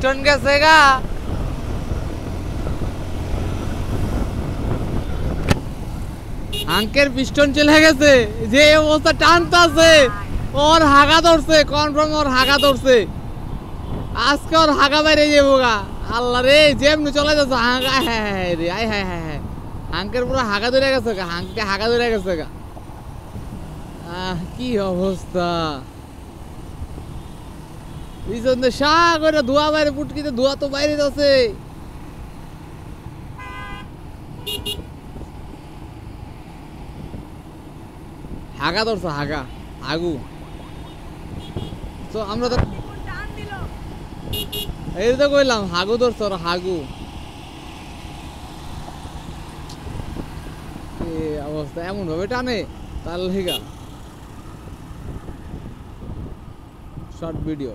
Piston গেছে গা। হাঙ্কের piston চলে গেছে, যে অবস্থা টানতাছে ওর হাগা ধরছে, কনফার্ম ওর হাগা ধরছে। আজকে ওর হাগা বাইরে যাবো গা। আল্লাহ রে, যেমনি চলে যাচ্ছে হাগা। হ্যাঁ হ্যাঁ রে, আয় হ্যাঁ হ্যাঁ হ্যাঁ, হাঙ্কের পুরো হাগা ধরে গেছে গা, হাঙ্কে হাগা ধরে গেছে গা। কি অবস্থা, পিছনে শাহ করে ধোয়া বাইরে, পুটকিতে ধোয়া তো বাইরে আছে। হাগা ধরছে, হাগা আগু। তো আমরা তো এই তো কইলাম হাগু ধরছে ওর, হাগু। অবস্থা এমন ভাবে টানে তার লেগা। Short video.